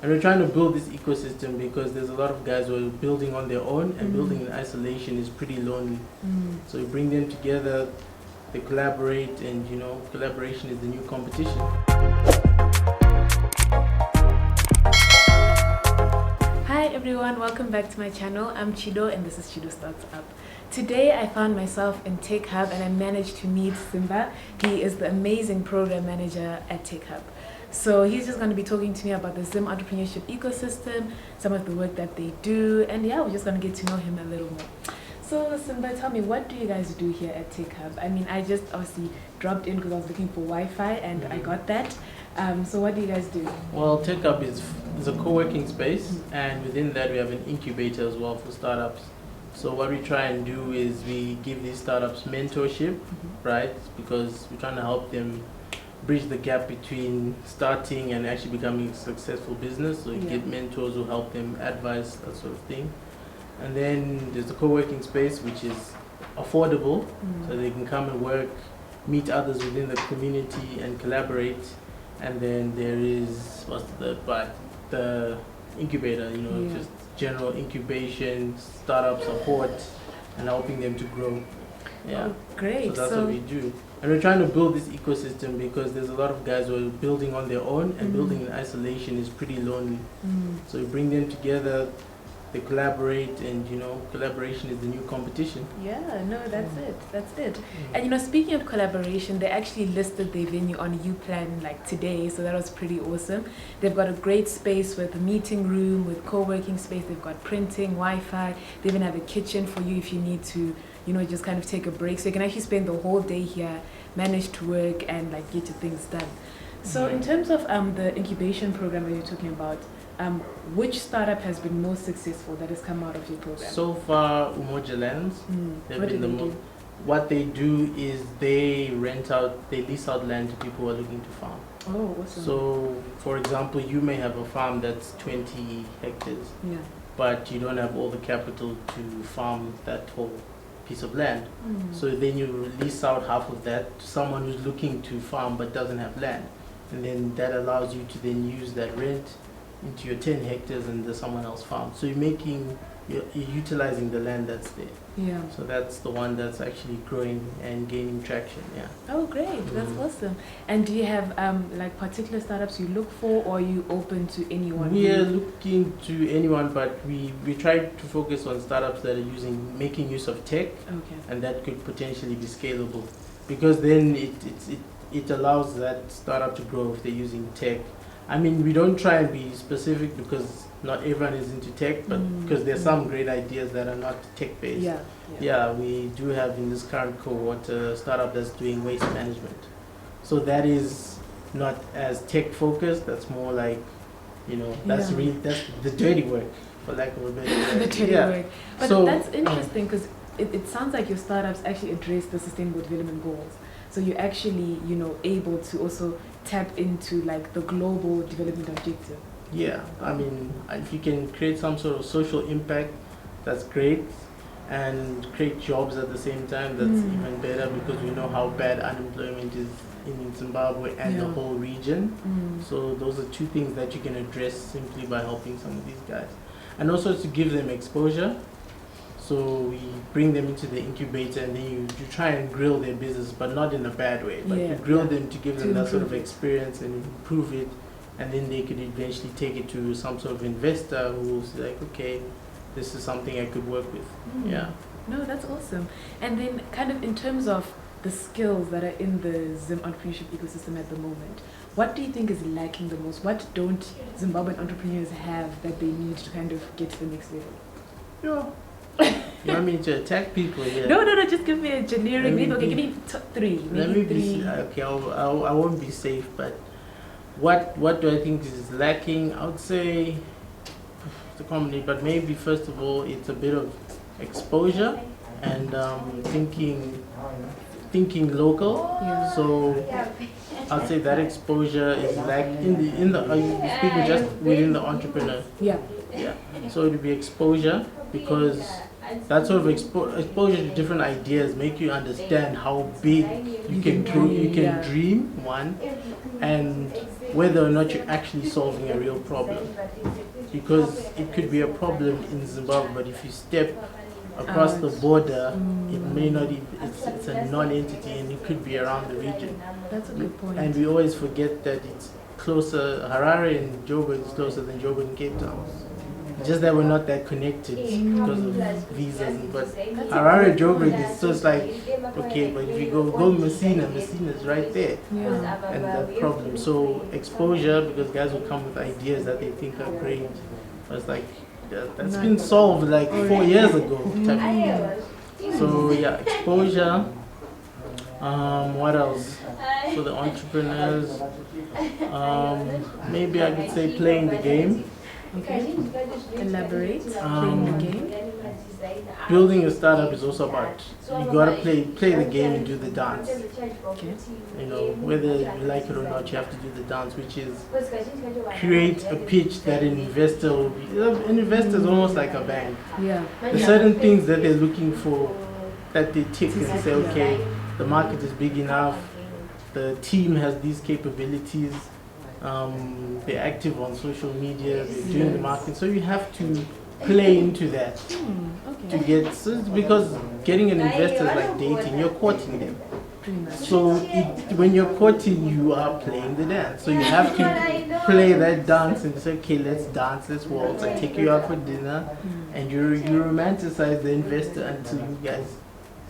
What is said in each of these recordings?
And we're trying to build this ecosystem because there's a lot of guys who are building on their own, and building in isolation is pretty lonely. So we bring them together, they collaborate, and collaboration is the new competition. Hi everyone, welcome back to my channel. I'm Chido and this is Chido Starts Up. Today I found myself in Techhub and I managed to meet Simba. He is the amazing program manager at Techhub. So he's just going to be talking to me about the Zimbabwe Entrepreneurship Ecosystem, some of the work that they do, and yeah, we're just going to get to know him a little more. So Simba, tell me, what do you guys do here at Techhub? I mean, I just obviously dropped in because I was looking for Wi-Fi and I got that. So what do you guys do? Well, Techhub is a co-working space, and within that we have an incubator as well for startups. So what we try and do is we give these startups mentorship, right? Because we're trying to help them bridge the gap between starting and actually becoming a successful business. So you get mentors who help them, advise, that sort of thing. And then there's the co-working space, which is affordable, so they can come and work, meet others within the community and collaborate. And then there is the incubator, just general incubation, startup support, and helping them to grow. Yeah, oh, great. So that's what we do. And we're trying to build this ecosystem because there's a lot of guys who are building on their own, and building in isolation is pretty lonely. So we bring them together, they collaborate, and collaboration is the new competition. Yeah, no, that's it. And speaking of collaboration, they actually listed their venue on Uplan like today, so that was pretty awesome. They've got a great space with a meeting room, with co-working space, they've got printing, Wi-Fi, they even have a kitchen for you if you need to just kind of take a break, so you can actually spend the whole day here, manage to work and like get your things done. So in terms of the incubation program that you're talking about, which startup has been most successful that has come out of your program? So far, Umoja Lands. What do they do? What they do is they lease out land to people who are looking to farm. Oh, awesome. So, for example, you may have a farm that's 20 hectares, but you don't have all the capital to farm that whole piece of land. So then you lease out half of that to someone who's looking to farm but doesn't have land. And then that allows you to then use that rent into your 10 hectares and someone else farm. So you're utilizing the land that's there. Yeah. So that's the one that's actually growing and gaining traction. Yeah. Oh, great! That's awesome. And do you have like particular startups you look for, or are you open to anyone? We are looking to anyone, but we try to focus on startups that are making use of tech, and that could potentially be scalable, because then it allows that startup to grow if they're using tech. I mean, we don't try and be specific because not everyone is into tech, but because there's some great ideas that are not tech-based. Yeah, we do have in this current cohort a startup that's doing waste management. So that is not as tech-focused, that's more like, that's the dirty work, for lack of a better word. The dirty work. But so, that's interesting because it sounds like your startups actually address the sustainable development goals. So you're actually, able to also tap into like the global development objective. Yeah, I mean, if you can create some sort of social impact, that's great, and create jobs at the same time, that's even better, because we know how bad unemployment is in Zimbabwe and the whole region. So those are two things that you can address simply by helping some of these guys, and also to give them exposure. So we bring them into the incubator, and then you try and grill their business, but not in a bad way. But you grill them to give them that sort of experience and improve it, and then they could eventually take it to some sort of investor who will say like, okay, this is something I could work with. Yeah. No, that's awesome. And then kind of in terms of the skills that are in the Zim entrepreneurship ecosystem at the moment, what do you think is lacking the most? What don't Zimbabwean entrepreneurs have that they need to kind of get to the next level? You want me to attack people here? No, just give me a generic name. Okay, give me top three. Let me be okay. I won't be safe, but what do I think is lacking? I would say it's a combination, but maybe first of all it's a bit of exposure and thinking local. So I'd say that exposure is like in the are you speaking just within the entrepreneur? Yeah. So it would be exposure, because that sort of exposure to different ideas make you understand how big you can dream, one, and whether or not you're actually solving a real problem. Because it could be a problem in Zimbabwe, but if you step across the border, it may not even, it's a non-entity, and it could be around the region. That's a good point. And we always forget that it's closer, Harare and Joburg is closer than Joburg and Cape Town. Just that we're not that connected because of visas. But Harare, Joburg is just like, okay, but if you go Messina is right there. Yeah. And that problem. So exposure, because guys will come with ideas that they think are great. It's like, that's been solved like 4 years ago. Type of. So yeah, exposure. What else? For the entrepreneurs, maybe I could say playing the game. Okay. Elaborate. Playing the game. Building a startup is also about, you gotta play the game and do the dance. Okay. You know, whether you like it or not, you have to do the dance, which is create a pitch that an investor will be. An investor is almost like a bank. Yeah. There's certain things that they're looking for that they tick and say, okay, the market is big enough, the team has these capabilities, they're active on social media, they're doing the marketing. So you have to play into that to get, so because getting an investor is like dating, you're courting them. So when you're courting, you are playing the dance. So you have to play that dance and say, okay, let's dance, let's waltz, I take you out for dinner, and you romanticize the investor until you guys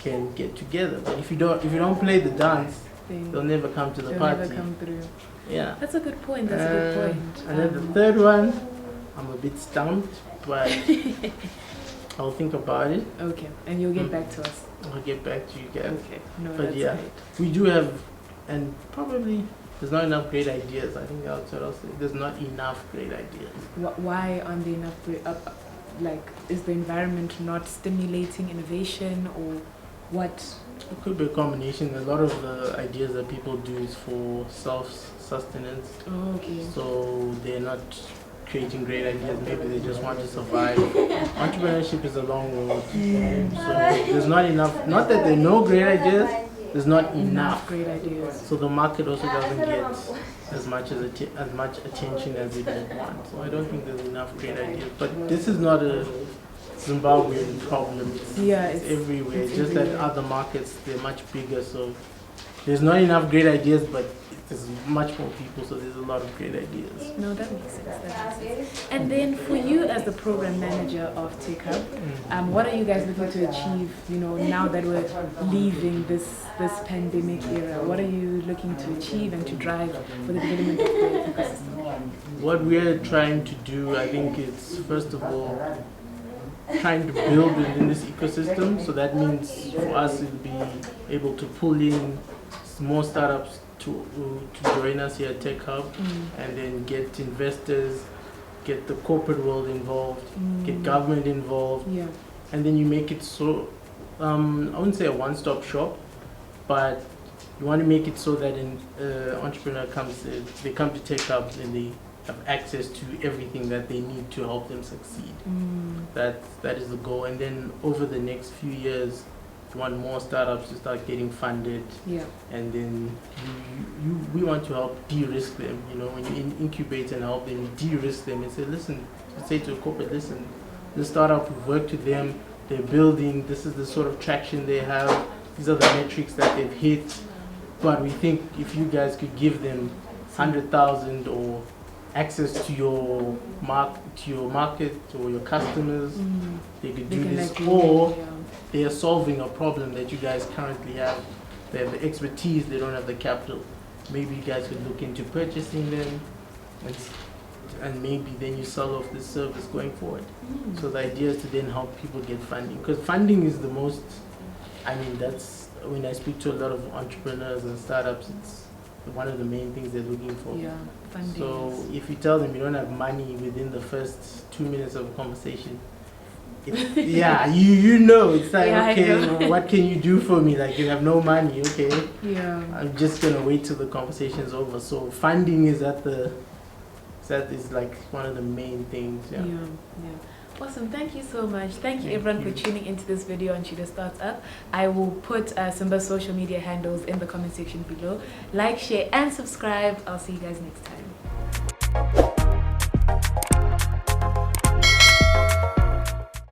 can get together. But if you don't play the dance, they'll never come to the party. Never come through. Yeah. That's a good point. That's a good point. And then the third one, I'm a bit stumped, but I'll think about it. Okay, and you'll get back to us. I'll get back to you guys. Okay, no, But that's yeah, great. we do have, and probably there's not enough great ideas. I think that's what I'll say. There's not enough great ideas. Why aren't there enough like, is the environment not stimulating innovation, or what? It could be a combination. A lot of the ideas that people do is for self-sustenance. Oh, okay. So they're not creating great ideas. Maybe they just want to survive. Entrepreneurship is a long road. So there's not enough. Not that there are no great ideas. There's not enough great ideas. So the market also doesn't get as much attention as it would want. So I don't think there's enough great ideas. But this is not a Zimbabwean problem. It's everywhere. It's just that other markets, they're much bigger. So there's not enough great ideas, but there's much more people, so there's a lot of great ideas. No, that makes sense. That makes sense. And then for you as the program manager of Techhub, what are you guys looking to achieve, you know, now that we're leaving this pandemic era? What are you looking to achieve and to drive for the development of the ecosystem? What we're trying to do, I think, is first of all trying to build within this ecosystem. So that means for us it'll be able to pull in more startups to join us here at Techhub, and then get investors, get the corporate world involved, get government involved, and then you make it so, I wouldn't say a one-stop shop, but you want to make it so that an entrepreneur they come to Techhub and they have access to everything that they need to help them succeed. That is the goal. And then over the next few years, we want more startups to start getting funded. And then we want to help de-risk them. You know, when you incubate and help them, de-risk them and say, listen, say to a corporate, listen, the startup, we've worked with them, they're building, this is the sort of traction they have, these are the metrics that they've hit. But we think if you guys could give them 100,000 or access to your market or your customers, they could do this, or they are solving a problem that you guys currently have. They have the expertise, they don't have the capital. Maybe you guys could look into purchasing them, and maybe then you sell off this service going forward. So the idea is to then help people get funding, because funding is the most, I mean, that's when I speak to a lot of entrepreneurs and startups, it's one of the main things they're looking for. Funding. So if you tell them you don't have money within the first 2 minutes of a conversation, you know, it's like, okay, what can you do for me? Like, you have no money, okay? I'm just gonna wait till the conversation's over. So funding is that is like one of the main things. Awesome, thank you so much. Thank you everyone you. for tuning into this video on Shooter Startup. I will put Simba's social media handles in the comment section below. Like, share and subscribe. I'll see you guys next time.